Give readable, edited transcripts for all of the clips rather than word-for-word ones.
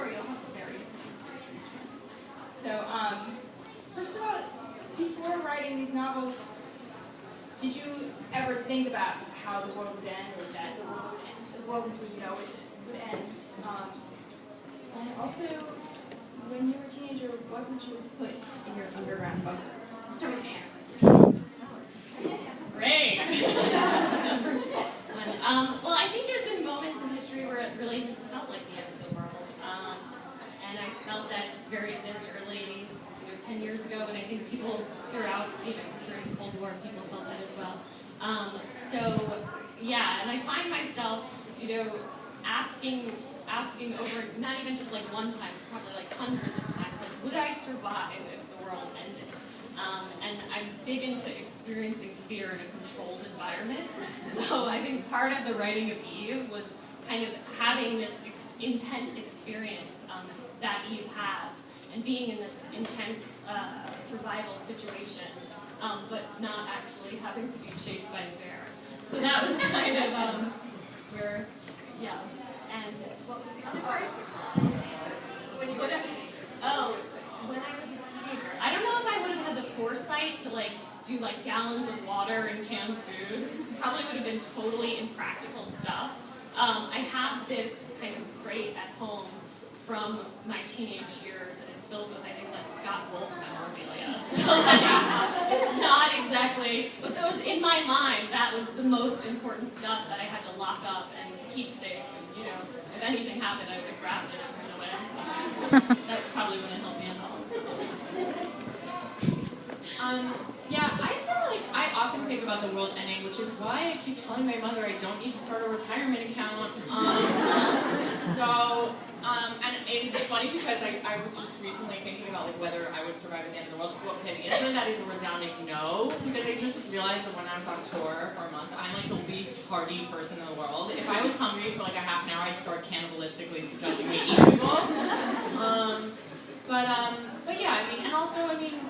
story, you'll have a very different interpretation. So, first of all, before writing these novels, did you ever think about how the world would end, or that the world as we know it would end? And also, when you were a teenager, what would you put in your underground bunker? Let's start with Anne. Great. Well, I think there's been moments in history where it really has felt like the end of the world. And I felt that very viscerally 10 years ago, and I think people throughout, during the Cold War, people felt that as well. So, yeah, and I find myself, asking over, not even just like one time, probably like hundreds of times, like, would I survive if the world ended? And I'm big into experiencing fear in a controlled environment. So I think part of the writing of Eve was kind of having this intense experience that Eve has, and being in this intense survival situation, but not actually having to be chased by a bear. So that was kind of where, yeah. And what was the other part? When I was a teenager. I don't know if I would have had the foresight to do gallons of water and canned food. Probably would have been totally impractical stuff. I have this kind of crate at home from my teenage years, and it's filled with, I think, Scott Wolf memorabilia. So it's not exactly, but those, in my mind, that was the most important stuff that I had to lock up and keep safe. And, if anything happened, I would have grabbed it and run away. That probably wouldn't help me at all. Yeah, I feel like I often think about the world ending, which is why I keep telling my mother I don't need to start a retirement account. And it's funny because I was just recently thinking about whether I would survive at the end of the world. Okay, the answer to that is a resounding no, because I just realized that when I was on tour for a month, I'm the least hardy person in the world. If I was hungry for a half an hour, I'd start cannibalistically suggesting we eat people. But yeah,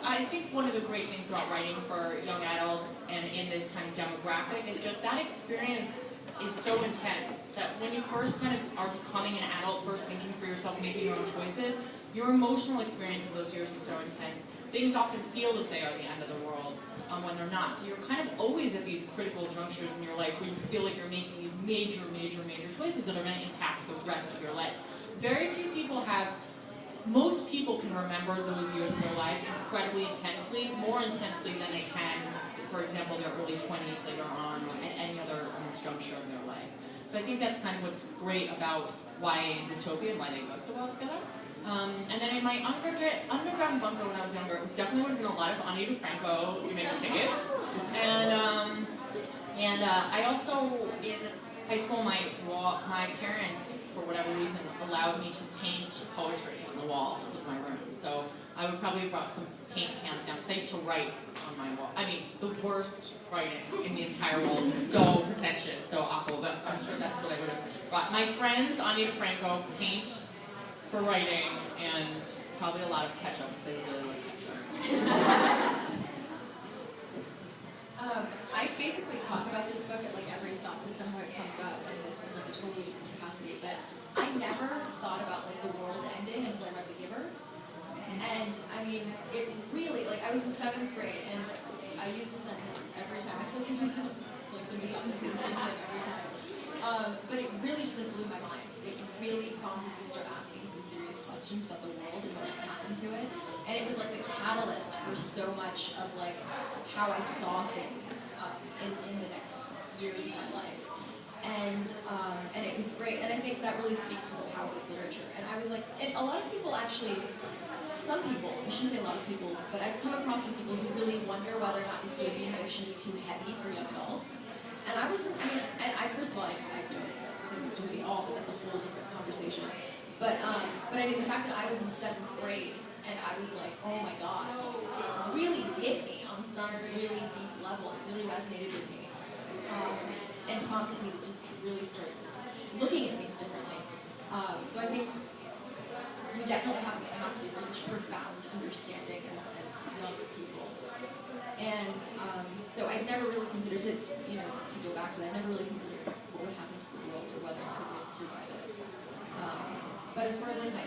I think one of the great things about writing for young adults and in this kind of demographic is just that experience is so intense that when you first kind of are becoming an adult, first thinking for yourself, making your own choices, your emotional experience of those years is so intense. Things often feel that they are the end of the world when they're not. So you're kind of always at these critical junctures in your life where you feel like you're making these major, major, major choices that are going to impact the rest of your life. Very few people have. Most people can remember those years of their lives incredibly intensely, more intensely than they can, for example, their early 20s later on, or at any other juncture of their life. So I think that's kind of what's great about YA and dystopia and why they go so well together. And then in my underground bunker when I was younger, definitely would have been a lot of Ani DiFranco mixed tickets. And I also, in high school, my parents, for whatever reason, allowed me to paint poetry on the walls of my room. So I would probably have brought some paint cans down, because I used to write on my wall. The worst writing in the entire world. So pretentious, so awful, but I'm sure that's what I would have brought. My friends, Ani DiFranco, paint for writing, and probably a lot of ketchup, because they really like ketchup. I basically talk about this book at every stop, because somehow it comes up in this a totally different capacity, but I never thought about the world ending until I read The Giver. And it really, I was in 7th grade, and I used the sentence every time. I feel like somebody's up this, the same thing every time. But it really just blew my mind. It really prompted me to start asking some serious questions about the world and what happened to it. And it was the catalyst for so much of how I saw things in the next years of my life. And it was great. And I think that really speaks to the power of literature. And I was and a lot of people actually, some people, I shouldn't say a lot of people, but I've come across some people who really wonder whether or not dystopian fiction is too heavy for young adults. And I was, first of all, I don't think this would be all, but that's a whole different conversation. But the fact that I was in 7th grade and I was oh my God, it really hit me on some really deep level. It really resonated with me. And prompted me to just really start looking at things differently. So I think we definitely have the capacity for such profound understanding as young people. And so I've never really considered it, to go back to that, I've never really considered what would happen to the world or whether or not I could survive it. But as far as my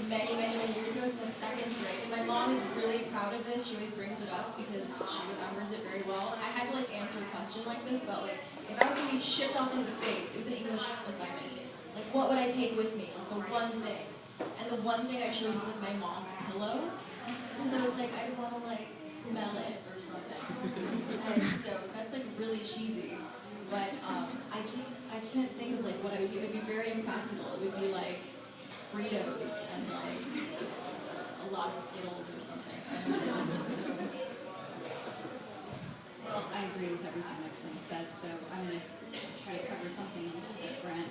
many, many, many years ago. It was in the second grade. And my mom is really proud of this. She always brings it up because she remembers it very well. And I had to like answer a question like this about like, if I was going to be shipped off into space, it was an English assignment. Like, what would I take with me? Like, the one thing. And the one thing I chose was like my mom's pillow. Because I was like, I want to like smell it or something. And so that's like really cheesy. But I can't think of like what I would do. It would be very impractical. It would be like Fritos and like a lot of Skittles or something. Well, I agree with everything that's been said, so I'm going to try to cover something a little different.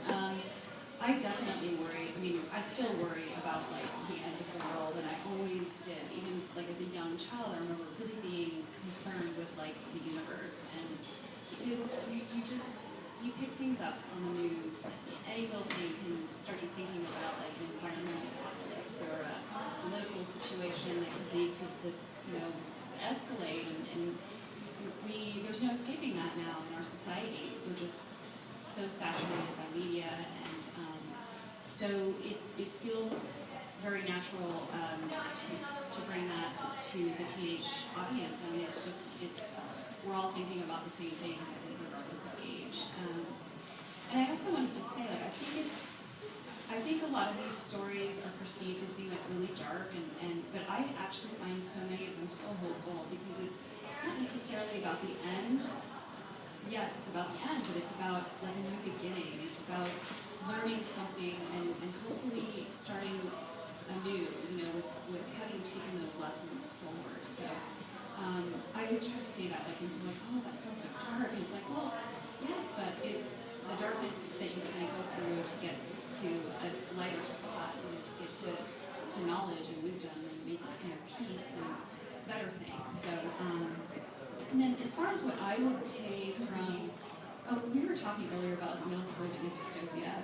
I definitely worry, I still worry about like the end of the world, and I always did. Even like as a young child, I remember really being concerned with like the universe, and because you pick things up on the news, any little thing can start you thinking about like an environmental apocalypse or a political situation that could lead to this, escalate, and there's no escaping that now in our society. We're just so saturated by media, and so it feels very natural to bring that to the teenage audience. I mean, we're all thinking about the same things, I think, regardless of age. And I also wanted to say, like, I think a lot of these stories are perceived as being like really dark, but I actually find so many of them so hopeful, because it's not necessarily about the end. Yes, it's about the end, but it's about like a new beginning. It's about learning something and hopefully starting anew, with having taken those lessons forward. So I always try to say that, like, and I'm like, oh, that sounds so hard. And it's like, well, yes, but it's the darkness that you kind of go through to get to a lighter spot, to get to knowledge and wisdom and making inner peace and better things. So, and then as far as what I would take from, we were talking earlier about middle school dystopia.